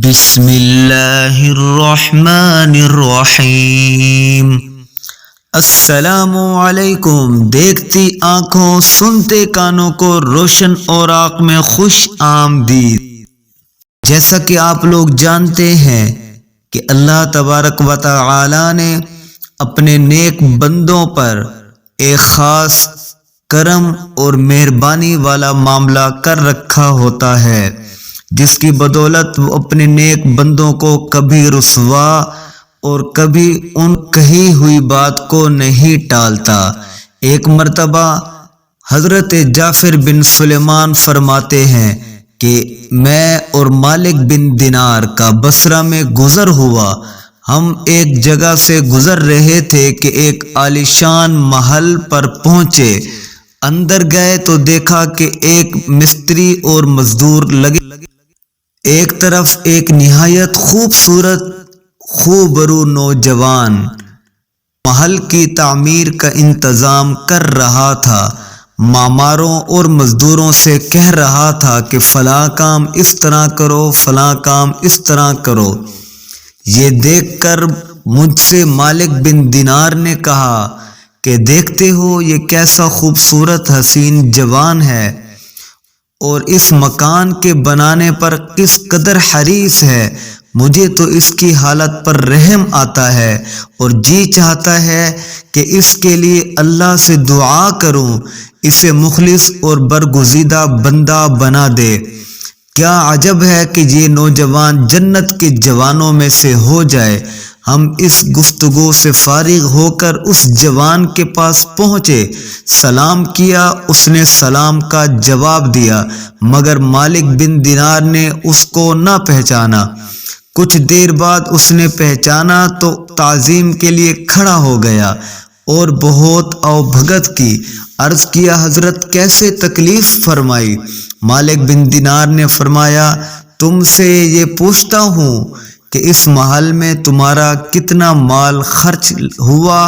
بسم اللہ الرحمن الرحیم۔ السلام علیکم۔ دیکھتی آنکھوں سنتے کانوں کو روشن اوراق میں خوش آمدید۔ جیسا کہ آپ لوگ جانتے ہیں کہ اللہ تبارک و تعالی نے اپنے نیک بندوں پر ایک خاص کرم اور مہربانی والا معاملہ کر رکھا ہوتا ہے، جس کی بدولت وہ اپنے نیک بندوں کو کبھی رسوا اور کبھی ان کہی ہوئی بات کو نہیں ٹالتا۔ ایک مرتبہ حضرت جعفر بن سلیمان فرماتے ہیں کہ میں اور مالک بن دینار کا بصرہ میں گزر ہوا۔ ہم ایک جگہ سے گزر رہے تھے کہ ایک عالیشان محل پر پہنچے۔ اندر گئے تو دیکھا کہ ایک مستری اور مزدور لگے، ایک طرف ایک نہایت خوبصورت خوبرو نوجوان محل کی تعمیر کا انتظام کر رہا تھا۔ معماروں اور مزدوروں سے کہہ رہا تھا کہ فلاں کام اس طرح کرو، فلاں کام اس طرح کرو۔ یہ دیکھ کر مجھ سے مالک بن دینار نے کہا کہ دیکھتے ہو یہ کیسا خوبصورت حسین جوان ہے، اور اس مکان کے بنانے پر کس قدر حریص ہے۔ مجھے تو اس کی حالت پر رحم آتا ہے اور جی چاہتا ہے کہ اس کے لیے اللہ سے دعا کروں، اسے مخلص اور برگزیدہ بندہ بنا دے۔ کیا عجب ہے کہ یہ نوجوان جنت کے جوانوں میں سے ہو جائے۔ ہم اس گفتگو سے فارغ ہو کر اس جوان کے پاس پہنچے، سلام کیا۔ اس نے سلام کا جواب دیا، مگر مالک بن دینار نے اس کو نہ پہچانا۔ کچھ دیر بعد اس نے پہچانا تو تعظیم کے لیے کھڑا ہو گیا اور بہت اوبھگت کی۔ عرض کیا حضرت کیسے تکلیف فرمائی؟ مالک بن دینار نے فرمایا تم سے یہ پوچھتا ہوں کہ اس محل میں تمہارا کتنا مال خرچ ہوا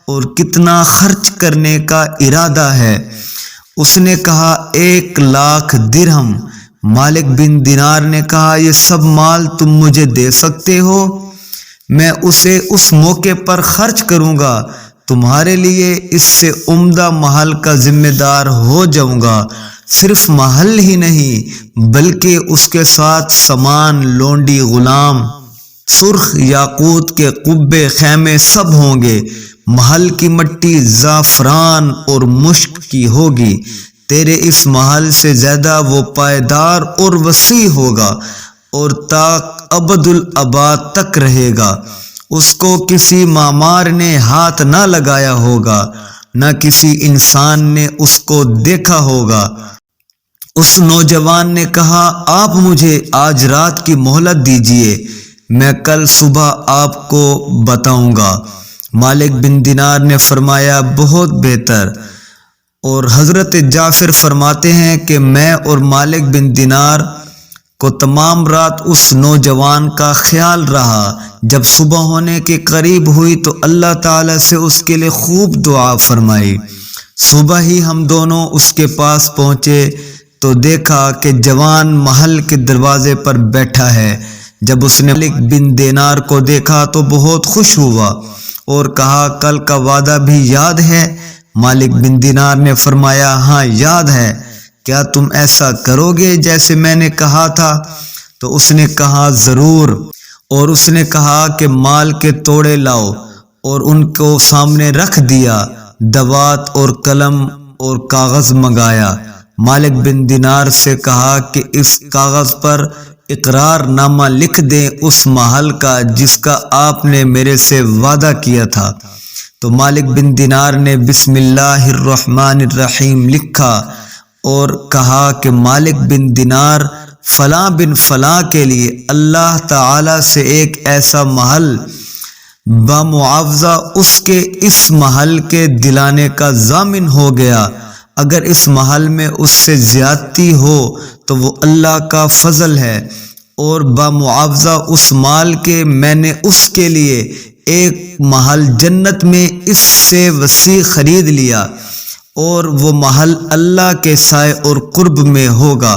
اور کتنا خرچ کرنے کا ارادہ ہے؟ اس نے کہا 1,00,000 درہم۔ مالک بن دینار نے کہا یہ سب مال تم مجھے دے سکتے ہو؟ میں اسے اس موقع پر خرچ کروں گا، تمہارے لیے اس سے عمدہ محل کا ذمہ دار ہو جاؤں گا۔ صرف محل ہی نہیں بلکہ اس کے ساتھ سامان، لونڈی، غلام، سرخ یاقوت کے قبے، خیمے سب ہوں گے۔ محل کی مٹی زعفران اور مشک کی ہوگی۔ تیرے اس محل سے زیادہ وہ پائیدار اور وسیع ہوگا اور تا ابد الآباد تک رہے گا۔ اس کو کسی معمار نے ہاتھ نہ لگایا ہوگا، نہ کسی انسان نے اس کو دیکھا ہوگا۔ اس نوجوان نے کہا آپ مجھے آج رات کی مہلت دیجیے، میں کل صبح آپ کو بتاؤں گا۔ مالک بن دینار نے فرمایا بہت بہتر۔ اور حضرت جعفر فرماتے ہیں کہ میں اور مالک بن دینار کو تمام رات اس نوجوان کا خیال رہا۔ جب صبح ہونے کے قریب ہوئی تو اللہ تعالی سے اس کے لیے خوب دعا فرمائی۔ صبح ہی ہم دونوں اس کے پاس پہنچے تو دیکھا کہ جوان محل کے دروازے پر بیٹھا ہے۔ جب اس نے مالک بن دینار کو دیکھا تو بہت خوش ہوا اور کہا کل کا وعدہ بھی یاد ہے؟ مالک بن دینار نے فرمایا ہاں یاد ہے، کیا تم ایسا کرو گے جیسے میں نے کہا تھا؟ تو اس نے کہا ضرور۔ اور اس نے کہا کہ مال کے توڑے لاؤ اور ان کو سامنے رکھ دیا۔ دوات اور قلم اور کاغذ منگایا۔ مالک بن دینار سے کہا کہ اس کاغذ پر اقرار نامہ لکھ دیں اس محل کا جس کا آپ نے میرے سے وعدہ کیا تھا۔ تو مالک بن دینار نے بسم اللہ الرحمن الرحیم لکھا اور کہا کہ مالک بن دینار فلاں بن فلاں کے لیے اللہ تعالی سے ایک ایسا محل بمعاوضہ اس کے اس محل کے دلانے کا ضامن ہو گیا۔ اگر اس محل میں اس سے زیادتی ہو تو وہ اللہ کا فضل ہے، اور بمعاوضہ اس مال کے میں نے اس کے لیے ایک محل جنت میں اس سے وسیع خرید لیا، اور وہ محل اللہ کے سائے اور قرب میں ہوگا۔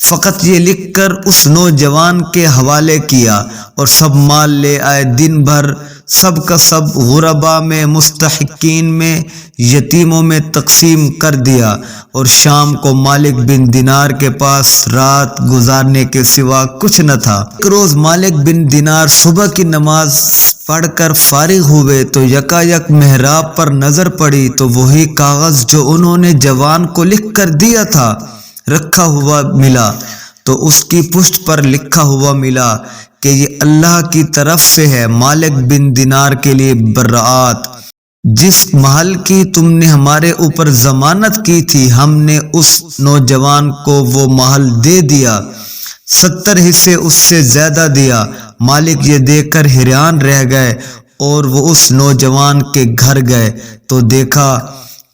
فقط یہ لکھ کر اس نوجوان کے حوالے کیا اور سب مال لے آئے۔ دن بھر سب کا سب غربا میں، مستحقین میں، یتیموں میں تقسیم کر دیا، اور شام کو مالک بن دینار کے پاس رات گزارنے کے سوا کچھ نہ تھا۔ ایک روز مالک بن دینار صبح کی نماز پڑھ کر فارغ ہوئے تو یکایک محراب پر نظر پڑی تو وہی کاغذ جو انہوں نے جوان کو لکھ کر دیا تھا رکھا ہوا ملا، تو اس کی پشت پر لکھا ہوا ملا کہ یہ اللہ کی طرف سے ہے، مالک بن دینار کے لیے برات۔ جس محل کی تم نے ہمارے اوپر ضمانت کی تھی ہم نے اس نوجوان کو وہ محل دے دیا، 70 حصے اس سے زیادہ دیا۔ مالک یہ دیکھ کر حیران رہ گئے اور وہ اس نوجوان کے گھر گئے تو دیکھا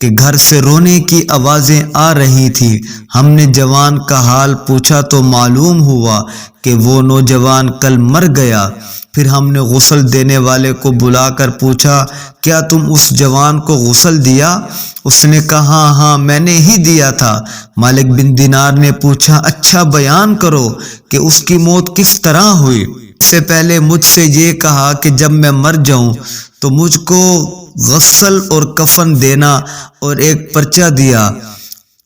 کہ گھر سے رونے کی آوازیں آ رہی تھی۔ ہم نے جوان کا حال پوچھا تو معلوم ہوا کہ وہ نوجوان کل مر گیا۔ پھر ہم نے غسل دینے والے کو بلا کر پوچھا، کیا تم اس جوان کو غسل دیا؟ اس نے کہا، ہاں میں نے ہی دیا تھا۔ مالک بن دینار نے پوچھا، اچھا بیان کرو کہ اس کی موت کس طرح ہوئی؟ اس سے پہلے مجھ سے یہ کہا کہ جب میں مر جاؤں تو مجھ کو غسل اور کفن دینا، اور ایک پرچہ دیا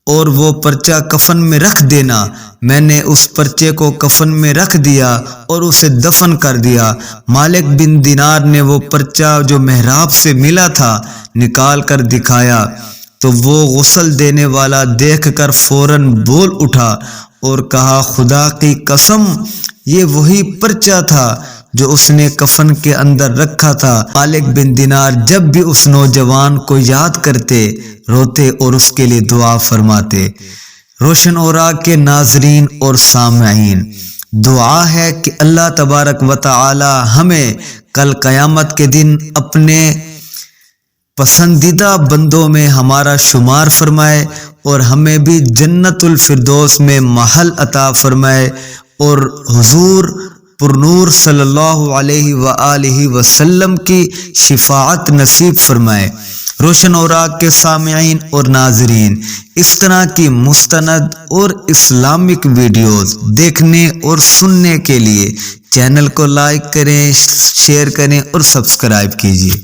اور وہ پرچہ کفن میں رکھ دینا۔ میں نے اس پرچے کو کفن میں رکھ دیا اور اسے دفن کر دیا۔ مالک بن دینار نے وہ پرچہ جو محراب سے ملا تھا نکال کر دکھایا تو وہ غسل دینے والا دیکھ کر فوراً بول اٹھا اور کہا، خدا کی قسم یہ وہی پرچہ تھا جو اس نے کفن کے اندر رکھا تھا۔ مالک بن دینار جب بھی اس نوجوان کو یاد کرتے، روتے اور اس کے لیے دعا فرماتے۔ روشن اوراق کے ناظرین اور سامعین، دعا ہے کہ اللہ تبارک و تعالی ہمیں کل قیامت کے دن اپنے پسندیدہ بندوں میں ہمارا شمار فرمائے اور ہمیں بھی جنت الفردوس میں محل عطا فرمائے، اور حضور پرنور صلی اللہ علیہ وآلہ وسلم کی شفاعت نصیب فرمائے۔ روشن اوراق کے سامعین اور ناظرین، اس طرح کی مستند اور اسلامک ویڈیوز دیکھنے اور سننے کے لیے چینل کو لائک کریں، شیئر کریں اور سبسکرائب کیجیے۔